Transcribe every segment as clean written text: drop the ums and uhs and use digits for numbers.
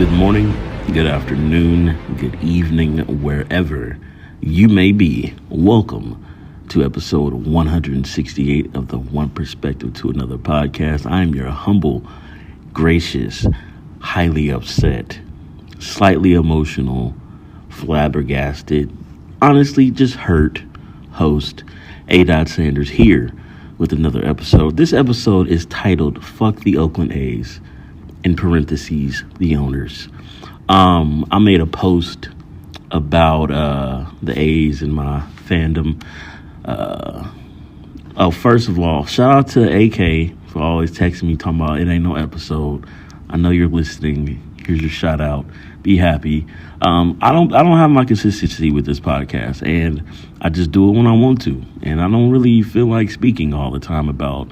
Good morning, good afternoon, good evening, wherever you may be. Welcome to episode 168 of the One Perspective to Another podcast. I am your humble, gracious, highly upset, slightly emotional, flabbergasted, honestly just hurt host, A. Sanders, here with another episode. This episode is titled Fuck the Oakland A's, in parentheses, the owners. I made a post about the A's and my fandom. First of all, shout out to AK for always texting me talking about it ain't no episode. I know you're listening. Here's your shout out. Be happy. I don't have my consistency with this podcast, and I just do it when I want to. And I don't really feel like speaking all the time about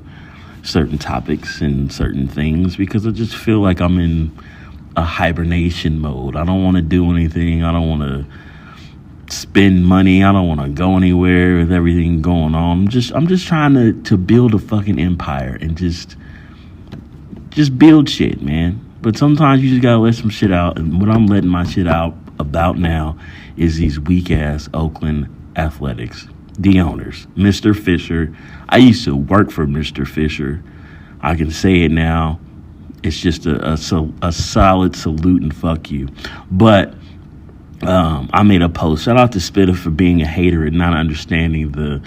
certain topics and certain things because I just feel like I'm in a hibernation mode. I don't want to do anything. I don't want to spend money. I don't want to go anywhere with everything going on. I'm just trying to build a fucking empire and just build shit, man. But sometimes you just gotta let some shit out. And what I'm letting my shit out about now is these weak ass Oakland Athletics. The owners, Mr. Fisher. I used to work for Mr. Fisher. I can say it now. It's just a solid salute and fuck you. But I made a post. Shout out to Spitter for being a hater and not understanding the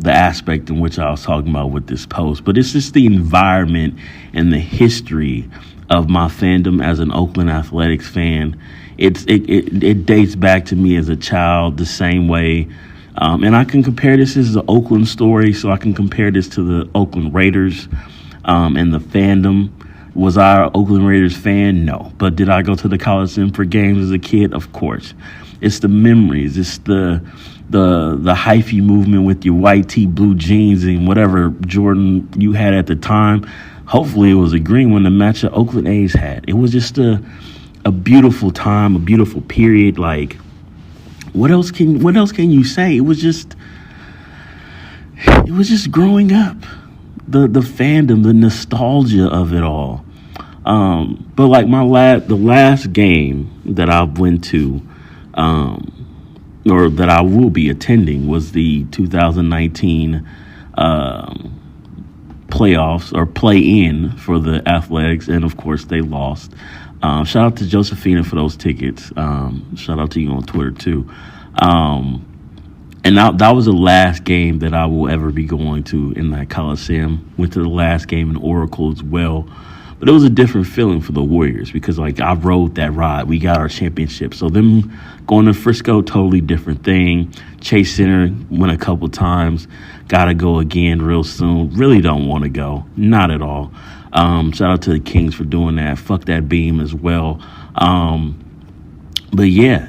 aspect in which I was talking about with this post. But it's just the environment and the history of my fandom as an Oakland Athletics fan. It dates back to me as a child the same way. And I can compare this as an Oakland story, so I can compare this to the Oakland Raiders and the fandom. Was I an Oakland Raiders fan? No. But did I go to the Coliseum for games as a kid? Of course. It's the memories. It's the hyphy movement with your white tee, blue jeans, and whatever Jordan you had at the time. Hopefully it was a green one to match the Oakland A's had. It was just a beautiful time, a beautiful period. Like, what else can you say? It was just growing up. The fandom, the nostalgia of it all. But like the last game that I went to, or that I will be attending, was the 2019 playoffs or play-in for the Athletics, and of course they lost. Shout out to Josephina for those tickets. Shout out to you on Twitter too. And that was the last game that I will ever be going to in that Coliseum. Went to the last game in Oracle as well. But it was a different feeling for the Warriors because, like, I rode that ride. We got our championship. So them going to Frisco, totally different thing. Chase Center went a couple times. Got to go again real soon. Really don't want to go. Not at all. Shout out to the Kings for doing that. Fuck that beam as well. But yeah,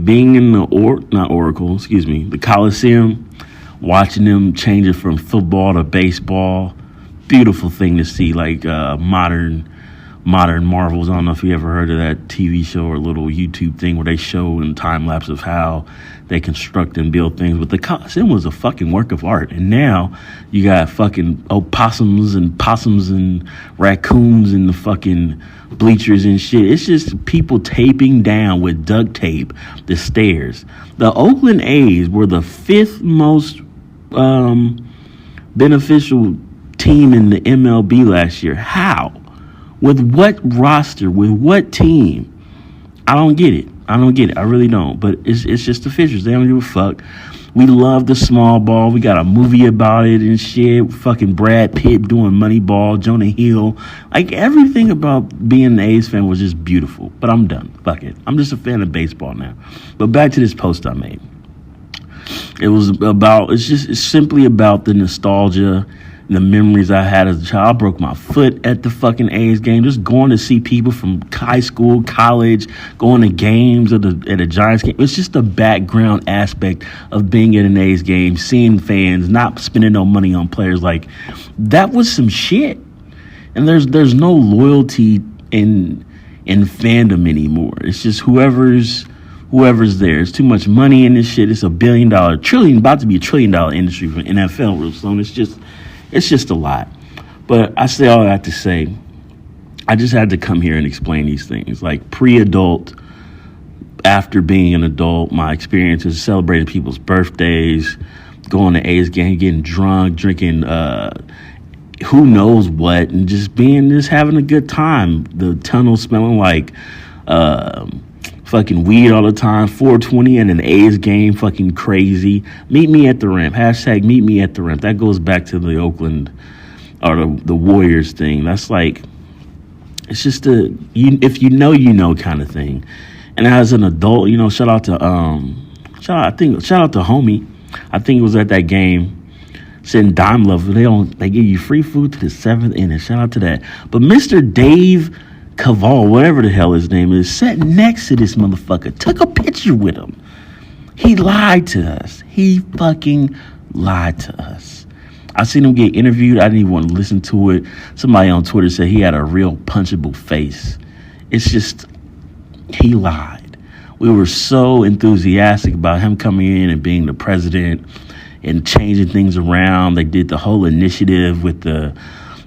being in the Coliseum, watching them change it from football to baseball, beautiful thing to see. Like modern marvels. I don't know if you ever heard of that TV show or little YouTube thing where they show in time lapse of how they construct and build things. But the Coliseum was a fucking work of art. And now you got fucking possums and raccoons in the fucking bleachers and shit. It's just people taping down with duct tape the stairs. The Oakland A's were the fifth most beneficial team in the MLB last year. How? With what roster? With what team? I don't get it. I really don't. But it's just the Fishers. They don't give a fuck. We love the small ball. We got a movie about it and shit. Fucking Brad Pitt doing Moneyball, Jonah Hill. Like, everything about being an A's fan was just beautiful. But I'm done. Fuck it. I'm just a fan of baseball now. But back to this post I made. It's simply about the nostalgia, the memories I had as a child. I broke my foot at the fucking A's game, just going to see people from high school, college, going to games at a Giants game. It's just the background aspect of being at an A's game, seeing fans, not spending no money on players. Like, that was some shit. And there's no loyalty in fandom anymore. It's just whoever's there. It's too much money in this shit. It's about to be $1 trillion industry for NFL real soon. It's just a lot. But I say all that to say, I just had to come here and explain these things. Like pre-adult, after being an adult, my experiences celebrating people's birthdays, going to A's game, getting drunk, drinking who knows what, and just having a good time. The tunnel smelling like fucking weed all the time. 420 and an A's game, fucking crazy. Meet me at the ramp. Hashtag meet me at the ramp. That goes back to the Oakland or the Warriors thing. That's like, it's just if you know kind of thing. And as an adult, shout out to homie. I think it was at that game. Sitting dime level, they give you free food to the 7th inning. Shout out to that. But Mr. Dave Caval, whatever the hell his name is, sat next to this motherfucker, took a picture with him. He lied to us. He fucking lied to us. I seen him get interviewed. I didn't even want to listen to it. Somebody on Twitter said he had a real punchable face. It's just, he lied. We were so enthusiastic about him coming in and being the president and changing things around. They did the whole initiative with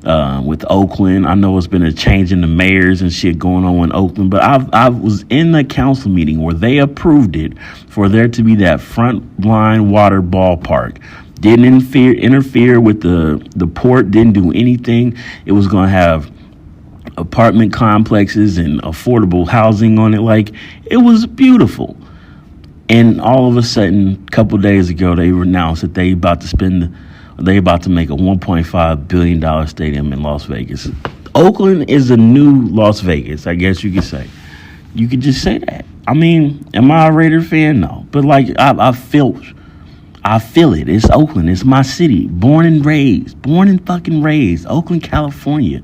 Oakland. I know it's been a change in the mayors and shit going on in Oakland, but I was in the council meeting where they approved it for there to be that front line water ballpark. Didn't interfere with the port, didn't do anything. It was going to have apartment complexes and affordable housing on it. Like, it was beautiful. And all of a sudden, a couple days ago, they announced that they about to make a $1.5 billion stadium in Las Vegas. Oakland is a new Las Vegas, I guess you could say. You could just say that. I mean, am I a Raider fan? No. But like, I feel it. It's Oakland. It's my city. Born and fucking raised. Oakland, California.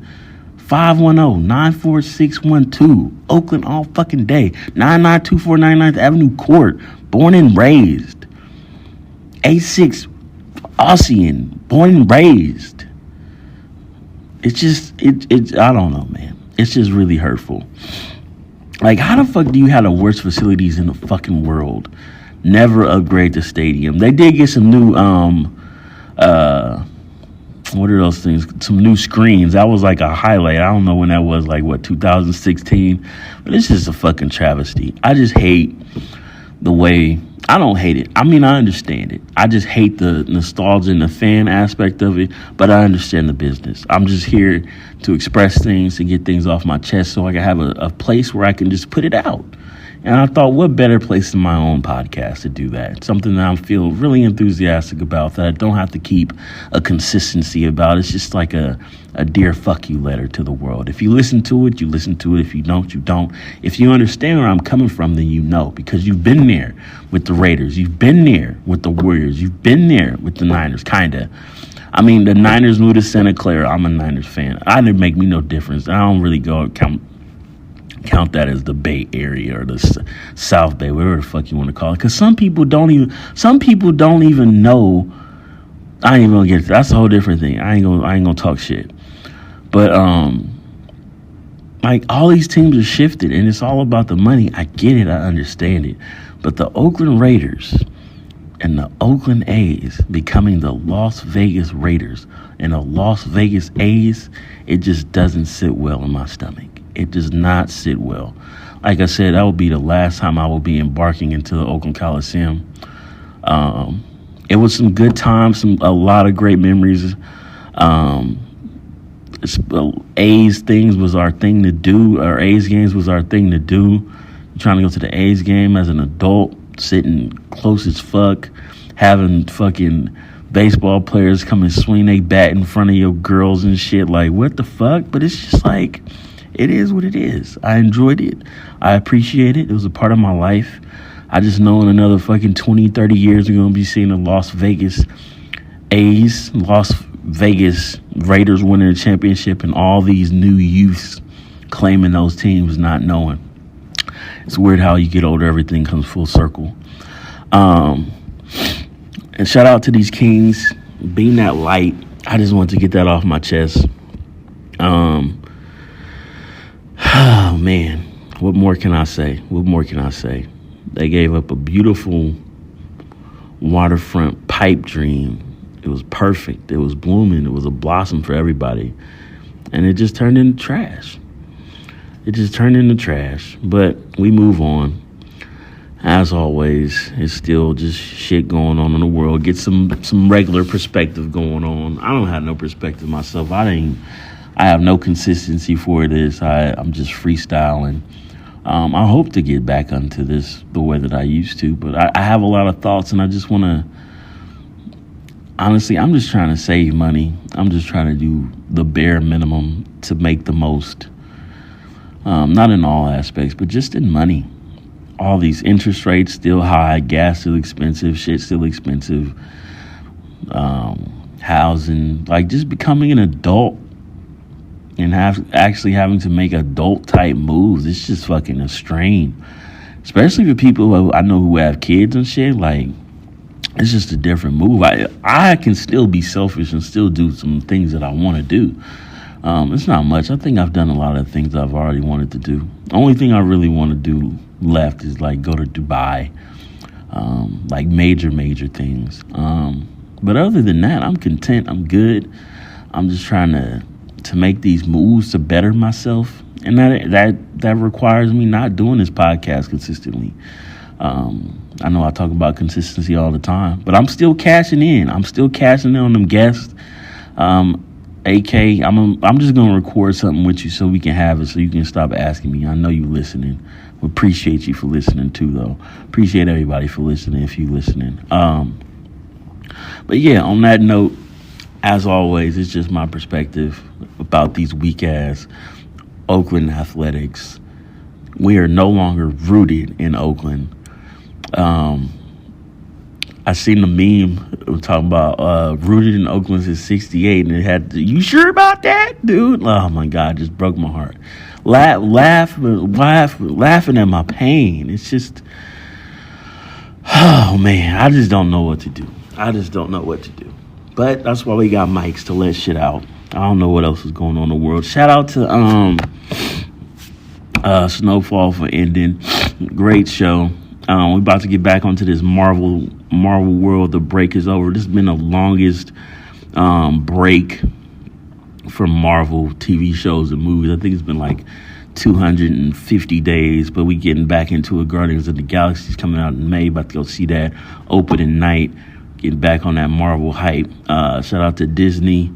510-94612. Oakland all fucking day. 9924 99th Avenue Court. Born and raised. A6 Ossian. Born and raised. It's just, I don't know, man. It's just really hurtful. Like, how the fuck do you have the worst facilities in the fucking world? Never upgrade the stadium. They did get some new, what are those things? Some new screens. That was like a highlight. I don't know when that was, like, 2016? But it's just a fucking travesty. I just hate the way, I don't hate it. I mean, I understand it. I just hate the nostalgia and the fan aspect of it, but I understand the business. I'm just here to express things, to get things off my chest so I can have a place where I can just put it out. And I thought, what better place than my own podcast to do that? Something that I feel really enthusiastic about, that I don't have to keep a consistency about. It's just like a dear fuck you letter to the world. If you listen to it, you listen to it. If you don't, you don't. If you understand where I'm coming from, then you know, because you've been there with the Raiders. You've been there with the Warriors. You've been there with the Niners, kind of. I mean, the Niners moved to Santa Clara. I'm a Niners fan. It didn't make me no difference. I don't really go count that as the Bay Area or the South Bay, whatever the fuck you want to call it. Because some people don't even know. I ain't even gonna get to that. That's a whole different thing. I ain't gonna talk shit. But like, all these teams are shifted, and it's all about the money. I get it. I understand it. But the Oakland Raiders and the Oakland A's becoming the Las Vegas Raiders and the Las Vegas A's, it just doesn't sit well in my stomach. It does not sit well. Like I said, that will be the last time I will be embarking into the Oakland Coliseum. It was some good times, a lot of great memories. A's things was our thing to do. Our A's games was our thing to do. Trying to go to the A's game as an adult, sitting close as fuck, having fucking baseball players come and swing their bat in front of your girls and shit. Like, what the fuck? But it's just like, it is what it is. I enjoyed it. I appreciate it. It was a part of my life. I just know in another fucking 20, 30 years, we're going to be seeing the Las Vegas A's, Las Vegas Raiders winning the championship, and all these new youths claiming those teams, not knowing. It's weird how you get older, everything comes full circle. And shout out to these Kings being that light. I just wanted to get that off my chest. Oh, man. What more can I say? They gave up a beautiful waterfront pipe dream. It was perfect. It was blooming. It was a blossom for everybody. And it just turned into trash. it just turned into trash. But we move on. As always, it's still just shit going on in the world. Get some regular perspective going on. I don't have no perspective myself. I have no consistency for this. I'm just freestyling. I hope to get back onto this the way that I used to, but I have a lot of thoughts, and I just want to. Honestly, I'm just trying to save money. I'm just trying to do the bare minimum to make the most. Not in all aspects, but just in money. All these interest rates still high, gas still expensive, shit still expensive, housing, like just becoming an adult and actually having to make adult type moves. It's just fucking a strain, especially for people who I know who have kids and shit. Like, it's just a different move. I can still be selfish and still do some things that I want to do. It's not much. I think I've done a lot of things I've already wanted to do. The only thing I really want to do left is like go to Dubai, like major things. But other than that, I'm content. I'm good. I'm just trying to make these moves to better myself, and that requires me not doing this podcast consistently. I know I talk about consistency all the time, but I'm still cashing in. I'm still cashing in on them guests. AK, I'm just gonna record something with you so we can have it, so you can stop asking me. I know you listening. We appreciate you for listening too, though. Appreciate everybody for listening if you listening. But yeah, on that note, as always, it's just my perspective about these weak ass Oakland athletics. We are no longer rooted in Oakland. I seen the meme talking about rooted in Oakland since '68, and it had, you sure about that, dude? Oh my God, just broke my heart. Laughing at my pain. It's just, oh man, I just don't know what to do. But that's why we got mics, to let shit out. I don't know what else is going on in the world. Shout out to Snowfall for ending. Great show. We're about to get back onto this Marvel world. The break is over. This has been the longest break for Marvel TV shows and movies. I think it's been like 250 days, but we getting back into it. Guardians of the Galaxy is coming out in May. About to go see that opening night. Getting back on that Marvel hype. Shout out to Disney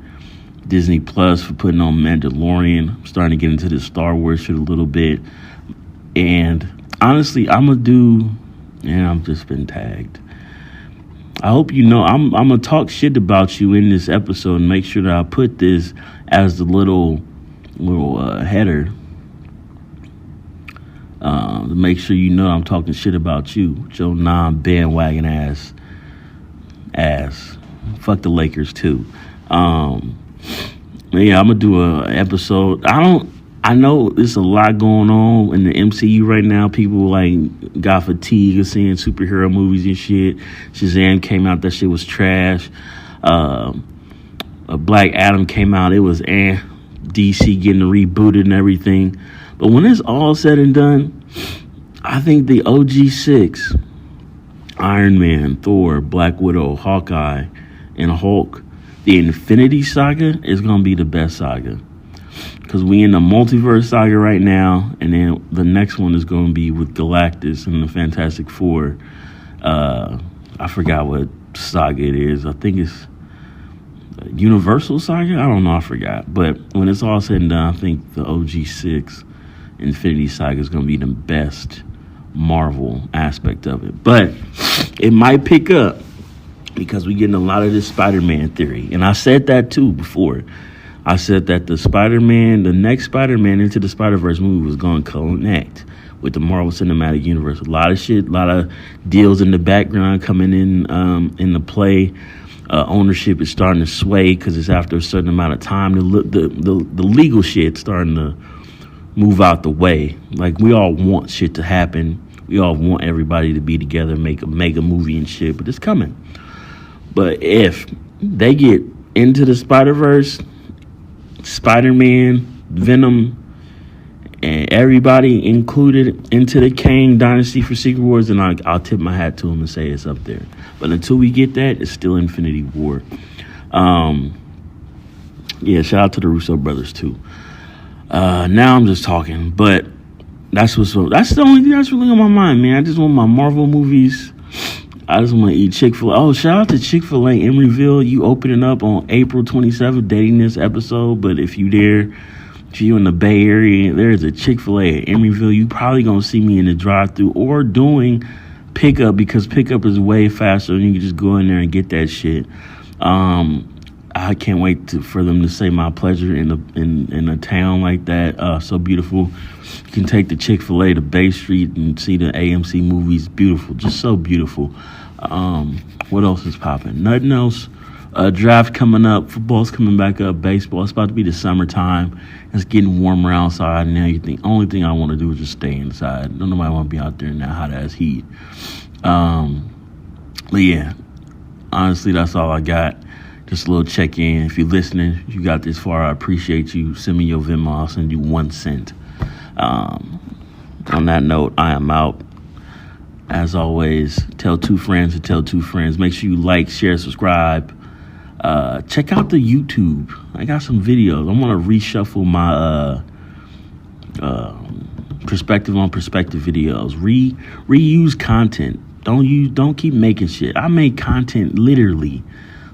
Plus for putting on Mandalorian. I'm starting to get into this Star Wars shit a little bit. And honestly, I've just been tagged. I hope you know I'm gonna talk shit about you in this episode and make sure that I put this as the little header to make sure you know I'm talking shit about you, Joe non-bandwagon ass. Fuck the Lakers too. Yeah, I'm gonna do a episode. I know there's a lot going on in the MCU right now. People like got fatigue of seeing superhero movies and shit. Shazam came out, that shit was trash. Black Adam came out, it was DC getting rebooted and everything. But when it's all said and done, I think the OG 6, Iron Man, Thor, Black Widow, Hawkeye, and Hulk, the Infinity Saga is going to be the best saga. Because we in the multiverse saga right now, and then the next one is going to be with Galactus and the Fantastic Four. I forgot what saga it is. I think it's Universal Saga? I don't know, I forgot. But when it's all said and done, I think the OG 6 Infinity Saga is going to be the best Marvel aspect of it. But it might pick up because we're getting a lot of this Spider-Man theory. And I said that too before. I said that the next Spider-Man Into the Spider-Verse movie was going to connect with the Marvel Cinematic Universe. A lot of shit, a lot of deals in the background coming in the play. Ownership is starting to sway because it's after a certain amount of time. The legal shit starting to move out the way. Like, we all want shit to happen. We all want everybody to be together, make a mega movie and shit, but it's coming. But if they get Into the Spider-Verse, Spider-Man, Venom, and everybody included into the Kang Dynasty for Secret Wars, then I'll tip my hat to them and say it's up there. But until we get that, it's still Infinity War. Yeah, shout out to the Russo brothers too. Now I'm just talking, but that's the only thing that's really on my mind, man. I just want my Marvel movies. I just want to eat Chick-fil-A. Oh, shout out to Chick-fil-A Emeryville. You opening up on April 27th, dating this episode. But if you in the Bay Area, there is a Chick-fil-A at Emeryville. You probably going to see me in the drive-thru or doing pickup, because pickup is way faster and you can just go in there and get that shit. I can't wait for them to say my pleasure in a town like that. So beautiful. You can take the Chick-fil-A to Bay Street and see the AMC movies. Beautiful, just so beautiful. What else is popping? Nothing else. Draft coming up. Football's coming back up. Baseball. It's about to be the summertime. It's getting warmer outside now. You think only thing I want to do is just stay inside. Nobody want to be out there in that hot ass heat. But yeah, honestly, that's all I got. Just a little check-in. If you're listening, if you got this far, I appreciate you. Send me your Venmo. I'll send you 1 cent. On that note, I am out. As always, tell 2 friends to tell 2 friends. Make sure you like, share, subscribe. Check out the YouTube. I got some videos. I want to reshuffle my perspective on perspective videos. Reuse content. Don't keep making shit. I make content literally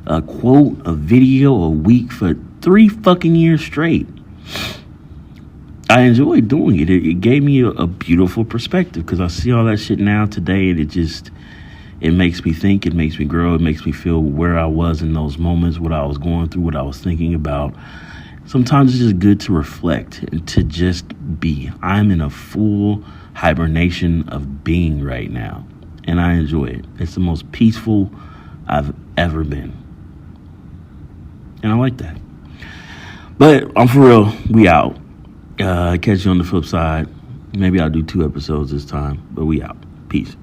a quote, a video a week for 3 fucking years straight. I enjoy doing it. It gave me a beautiful perspective, because I see all that shit now today, and it makes me think, it makes me grow, it makes me feel where I was in those moments, what I was going through, what I was thinking about. Sometimes it's just good to reflect and to just be. I'm in a full hibernation of being right now, and I enjoy it. It's the most peaceful I've ever been. And I like that. But I'm for real. We out. Catch you on the flip side. Maybe I'll do 2 episodes this time. But we out. Peace.